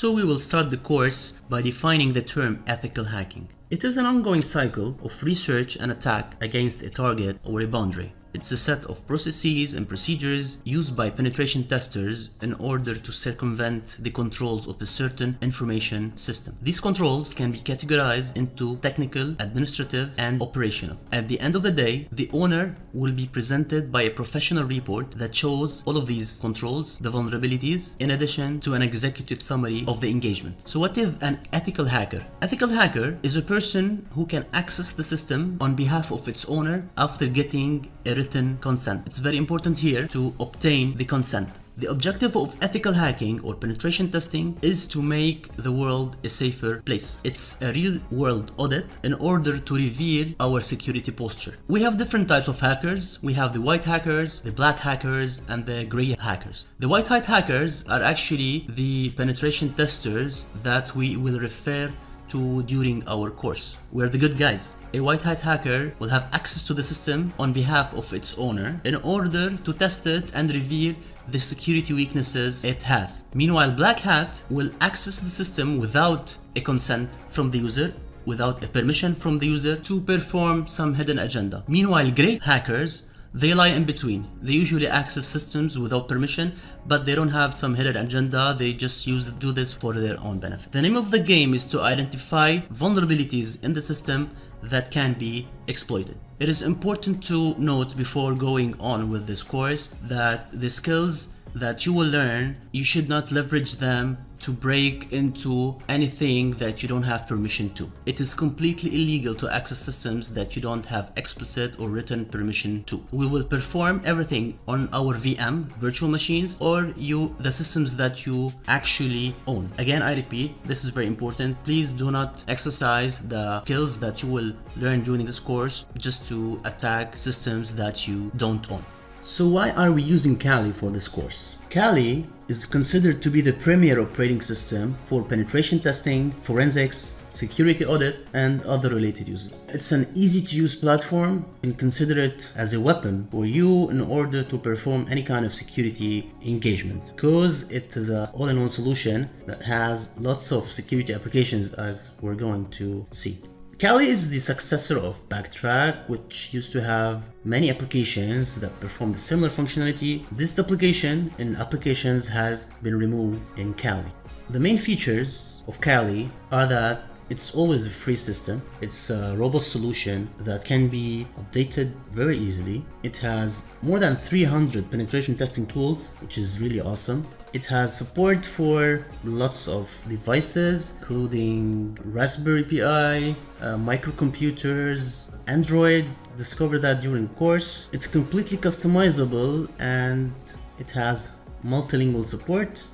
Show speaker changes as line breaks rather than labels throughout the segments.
So we will start the course by defining the term ethical hacking. It is an ongoing cycle of research and attack against a target or a boundary. It's a set of processes and procedures used by penetration testers in order to circumvent the controls of a certain information system. These controls can be categorized into technical, administrative, and operational. At the end of the day, the owner will be presented by a professional report that shows all of these controls, the vulnerabilities, in addition to an executive summary of the engagement. So what is an ethical hacker? Ethical hacker is a person who can access the system on behalf of its owner after getting a written consent. It's very important here to obtain the consent. The objective of ethical hacking or penetration testing is to make the world a safer place. It's a real-world audit in order to reveal our security posture. We have different types of hackers. We have the white hackers, the black hackers, and the gray hackers. The white hat hackers are actually the penetration testers that we will refer to during our course. We're the good guys. A white hat hacker will have access to the system on behalf of its owner in order to test it and reveal the security weaknesses it has. Meanwhile, black hat will access the system without a consent from the user, without a permission from the user to perform some hidden agenda. Meanwhile, gray hackers, they lie in between. They usually access systems without permission, but they don't have some hidden agenda. They just do this for their own benefit. The name of the game is to identify vulnerabilities in the system that can be exploited. It is important to note before going on with this course that the skills that you will learn, you should not leverage them to break into anything that you don't have permission to. It is completely illegal to access systems that you don't have explicit or written permission to. We will perform everything on our VM, virtual machines, or the systems that you actually own. Again, I repeat, this is very important. Please do not exercise the skills that you will learn during this course just to attack systems that you don't own. So why are we using Kali for this course? Kali is considered to be the premier operating system for penetration testing, forensics, security audit, and other related uses. It's an easy to use platform and consider it as a weapon for you in order to perform any kind of security engagement, because it is an all-in-one solution that has lots of security applications, as we're going to see. Kali is the successor of Backtrack, which used to have many applications that perform the similar functionality. This duplication in applications has been removed in Kali. The main features of Kali are that it's always a free system. It's a robust solution that can be updated very easily. It has more than 300 penetration testing tools, which is really awesome. It has support for lots of devices, including Raspberry Pi, microcomputers, Android. Discover that during the course. It's completely customizable and it has multilingual support.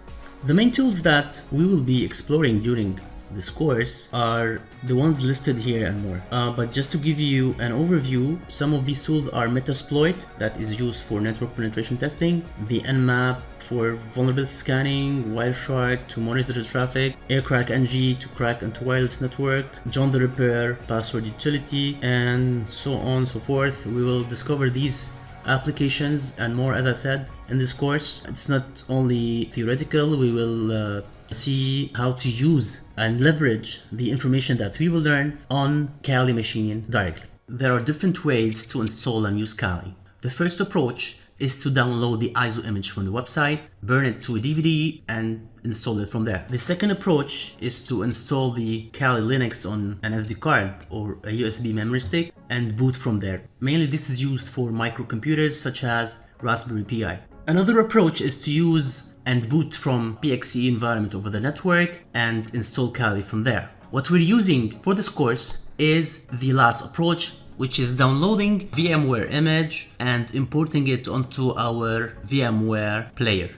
The main tools that we will be exploring during this course are the ones listed here and more. But just to give you an overview, some of these tools are Metasploit, that is used for network penetration testing, the Nmap for vulnerability scanning, Wireshark to monitor the traffic, AirCrackNG to crack into wireless network, John the Repair, password utility, and so on and so forth. We will discover these applications and more, as I said, in this course. It's not only theoretical. We will see how to use and leverage the information that we will learn on Kali machine directly. There are different ways to install and use Kali. The first approach is to download the ISO image from the website, burn it to a DVD, and install it from there. The second approach is to install the Kali Linux on an SD card or a USB memory stick and boot from there. Mainly this is used for microcomputers such as Raspberry Pi. Another approach is to use and boot from PXE environment over the network and install Kali from there. What we're using for this course is the last approach, which is downloading VMware image and importing it onto our VMware player.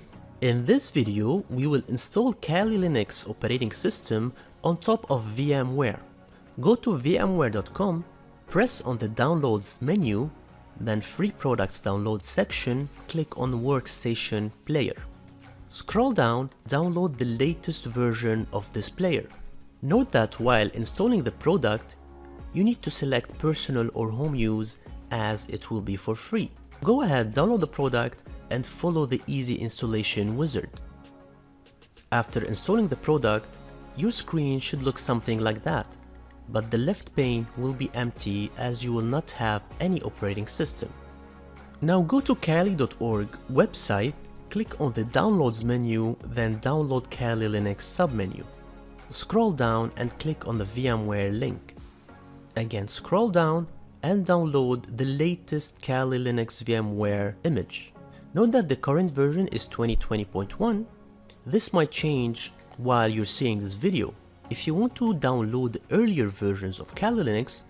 In this video, we will install Kali Linux operating system on top of VMware. Go to vmware.com, press on the Downloads menu, then Free Products Download section, click on Workstation Player. Scroll down, download the latest version of this player. Note that while installing the product, you need to select personal or home use as it will be for free. Go ahead, download the product and follow the easy installation wizard. After installing the product, your screen should look something like that, but the left pane will be empty as you will not have any operating system. Now go to Kali.org website, click on the Downloads menu, then download Kali Linux submenu. Scroll down and click on the VMware link. Again, scroll down and download the latest Kali Linux VMware image. Note that the current version is 2020.1. This might change while you're seeing this video. If you want to download earlier versions of Kali Linux,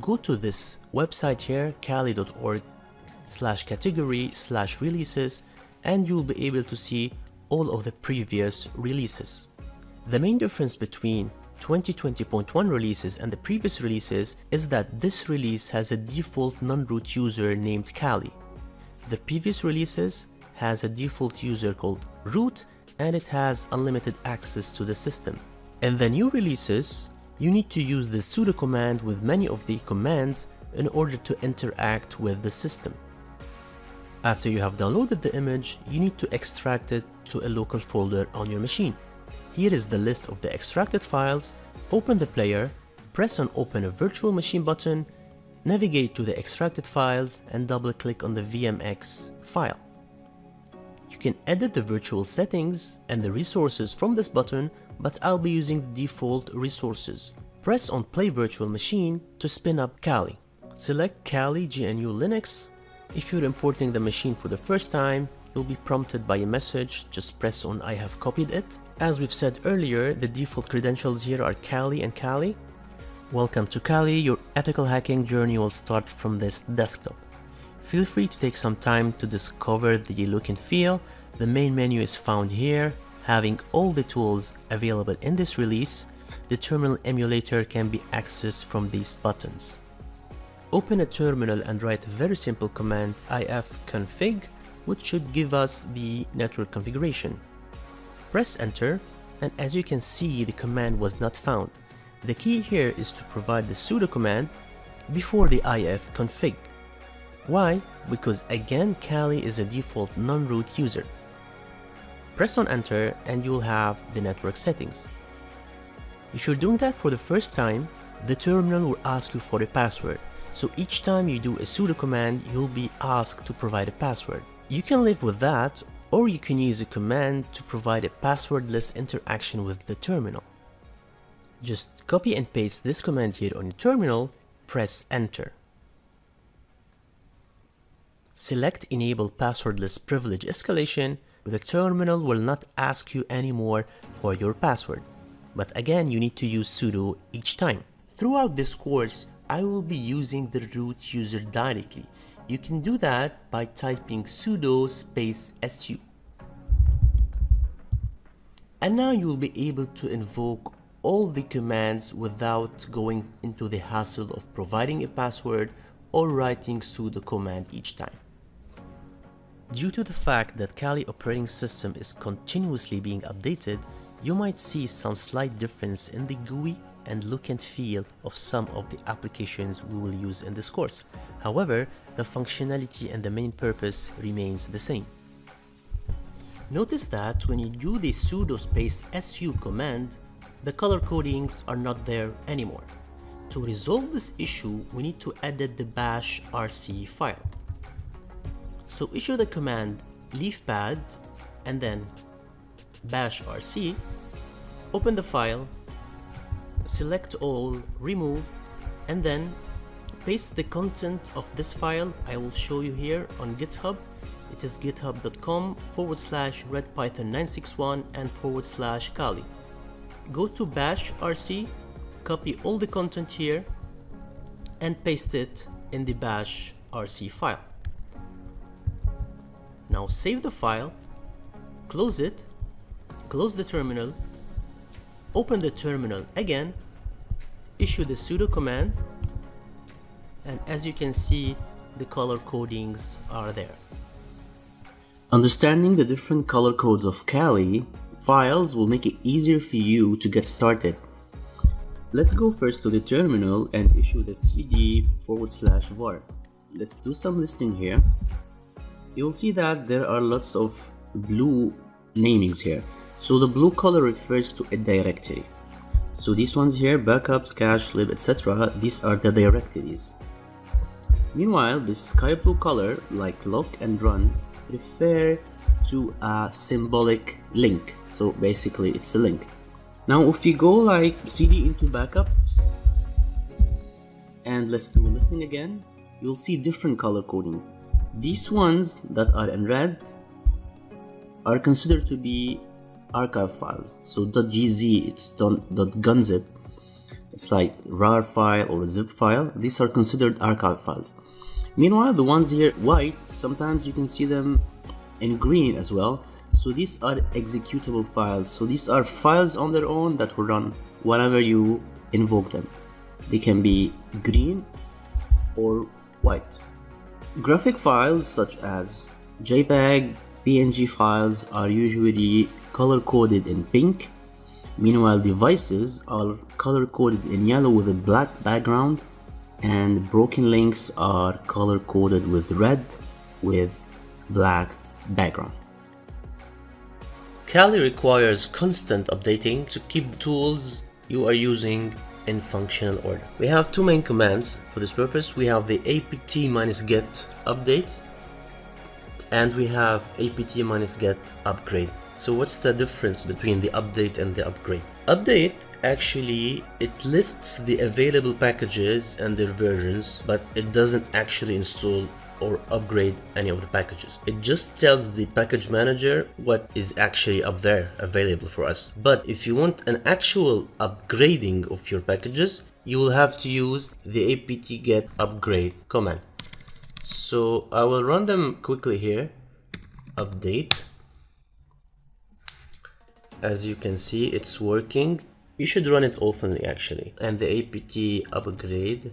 go to this website here, kali.org/category/releases, and you'll be able to see all of the previous releases. The main difference between 2020.1 releases and the previous releases is that this release has a default non-root user named Kali. The previous releases has a default user called root, and it has unlimited access to the system. In the new releases, you need to use the sudo command with many of the commands in order to interact with the system. After you have downloaded the image, you need to extract it to a local folder on your machine. Here is the list of the extracted files. Open the player, press on Open a Virtual Machine button, navigate to the extracted files and double-click on the VMX file. You can edit the virtual settings and the resources from this button, but I'll be using the default resources. Press on Play Virtual Machine to spin up Kali. Select Kali GNU Linux. If you're importing the machine for the first time, you'll be prompted by a message. Just press on I have copied it. As we've said earlier, the default credentials here are Kali and Kali. Welcome to Kali. Your ethical hacking journey will start from this desktop. Feel free to take some time to discover the look and feel. The main menu is found here, having all the tools available in this release. The terminal emulator can be accessed from these buttons. Open a terminal and write a very simple command ifconfig, which should give us the network configuration. Press enter, and as you can see, the command was not found. The key here is to provide the sudo command before the ifconfig. Why? Because again, Kali is a default non-root user. Press on enter and you'll have the network settings. If you're doing that for the first time, the terminal will ask you for a password. So each time you do a sudo command, you'll be asked to provide a password. You can live with that, or you can use a command to provide a passwordless interaction with the terminal. Just copy and paste this command here on your terminal, press enter. Select Enable Passwordless Privilege Escalation. The terminal will not ask you anymore for your password. But again, you need to use sudo each time. Throughout this course, I will be using the root user directly. You can do that by typing sudo space su. And now you will be able to invoke all the commands without going into the hassle of providing a password or writing sudo command each time. Due to the fact that Kali operating system is continuously being updated, you might see some slight difference in the GUI and look and feel of some of the applications we will use in this course. However, the functionality and the main purpose remains the same. Notice that when you do the sudo space su command, the color codings are not there anymore. To resolve this issue, we need to edit the bash rc file. So issue the command leafpad and then bash rc, open the file, select all, remove, and then paste the content of this file. I will show you here on GitHub. It is github.com/redpython961 and /Kali. Go to bash rc, copy all the content here, and paste it in the bash rc file. Now save the file, close it, close the terminal, open the terminal again, issue the sudo command, and as you can see, the color codings are there. Understanding the different color codes of Kali files will make it easier for you to get started. Let's go first to the terminal and issue the cd/var. Let's do some listing here. You'll see that there are lots of blue namings here. So the blue color refers to a directory. So these ones here, backups, cache, lib, etc., these are the directories. Meanwhile, the sky blue color, like lock and run, refer to a symbolic link. So basically it's a link. Now if you go like cd into backups and let's do listing again, you'll see different color coding. These ones that are in red are considered to be archive files. So .gz, it's .gunzip, it's like RAR file or a zip file. These are considered archive files. Meanwhile, the ones here white, sometimes you can see them in green as well. So these are executable files. So these are files on their own that will run whenever you invoke them. They can be green or white. Graphic files such as JPEG, PNG files are usually color coded in pink. Meanwhile, devices are color coded in yellow with a black background, and broken links are color coded with red with black background. Kali requires constant updating to keep the tools you are using in functional order. We have two main commands for this purpose. We have the apt-get update and we have apt-get upgrade. So what's the difference between the update and the upgrade? Update, actually, it lists the available packages and their versions, but it doesn't actually install or upgrade any of the packages. It just tells the package manager what is actually up there available for us. But if you want an actual upgrading of your packages, you will have to use the apt-get upgrade command. So I will run them quickly here. Update. As you can see, it's working. You should run it oftenly actually. And the apt upgrade,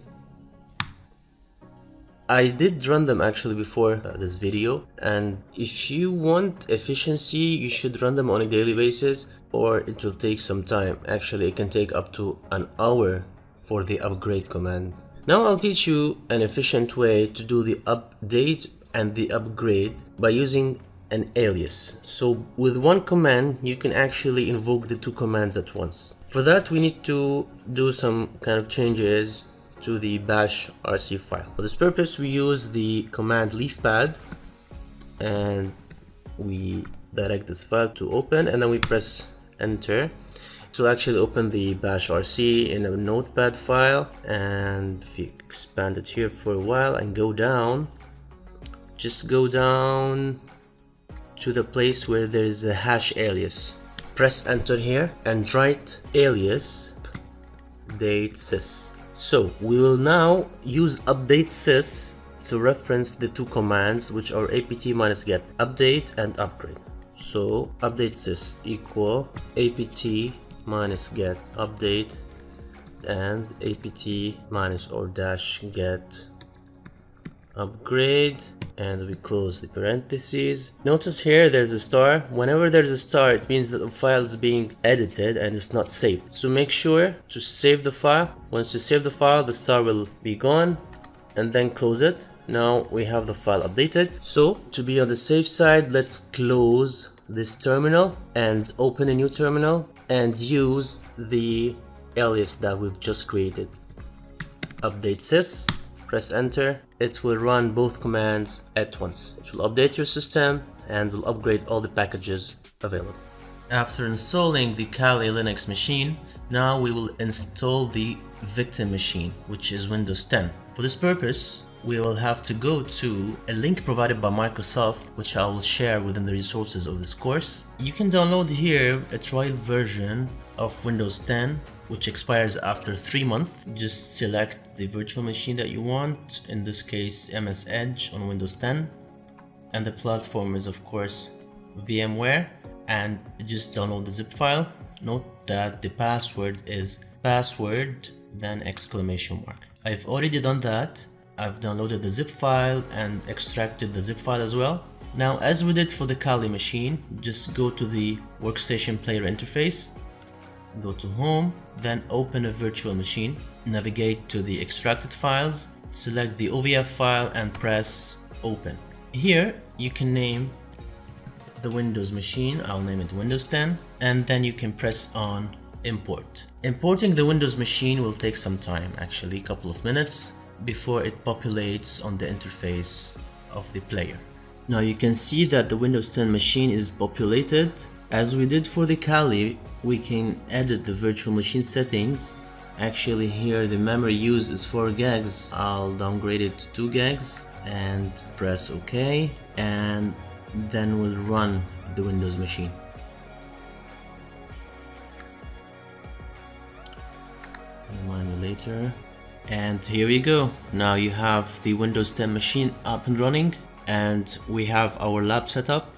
I did run them actually before this video, and if you want efficiency, you should run them on a daily basis, or it will take some time. Actually, it can take up to an hour for the upgrade command. Now I'll teach you an efficient way to do the update and the upgrade by using an alias. So with one command, you can actually invoke the two commands at once. For that, we need to do some kind of changes to the bash rc file. For this purpose, we use the command leafpad and we direct this file to open, and then we press enter to actually open the bash rc in a notepad file. And if you expand it here for a while and go down, just go down to the place where there is a hash alias. Press enter here and write alias update sys. So we will now use update sys to reference the two commands, which are apt-get update and upgrade. So update sys equal apt-get update and apt-get upgrade, and we close the parentheses. Notice here there's a star. Whenever there's a star, it means that the file is being edited and it's not saved. So make sure to save the file. Once you save the file, the star will be gone, and then close it. Now we have the file updated. So to be on the safe side, let's close this terminal and open a new terminal and use the alias that we've just created. Update sys, press enter. It will run both commands at once. It will update your system and will upgrade all the packages available. After installing the Kali Linux machine, now we will install the victim machine, which is Windows 10. For this purpose, we will have to go to a link provided by Microsoft, which I will share within the resources of this course. You can download here a trial version of Windows 10, which expires after 3 months. Just select the virtual machine that you want, in this case MS Edge on Windows 10, and the platform is of course VMware, and just download the zip file. Note that the password is password then exclamation mark. I've already done that. I've downloaded the zip file and extracted the zip file as well. Now, as we did for the Kali machine, just go to the workstation player interface, go to home, then open a virtual machine, navigate to the extracted files, select the OVF file and press open. Here you can name the Windows machine. I'll name it Windows 10. and then you can press on import. Importing the Windows machine will take some time, actually a couple of minutes, before it populates on the interface of the player. Now you can see that the Windows 10 machine is populated. As we did for the Kali, we can edit the virtual machine settings. Actually here the memory use is 4 gigs. I'll downgrade it to 2 gigs and press OK, and then we'll run the Windows machine. Remind me later. And here we go. Now you have the Windows 10 machine up and running, and we have our lab set up.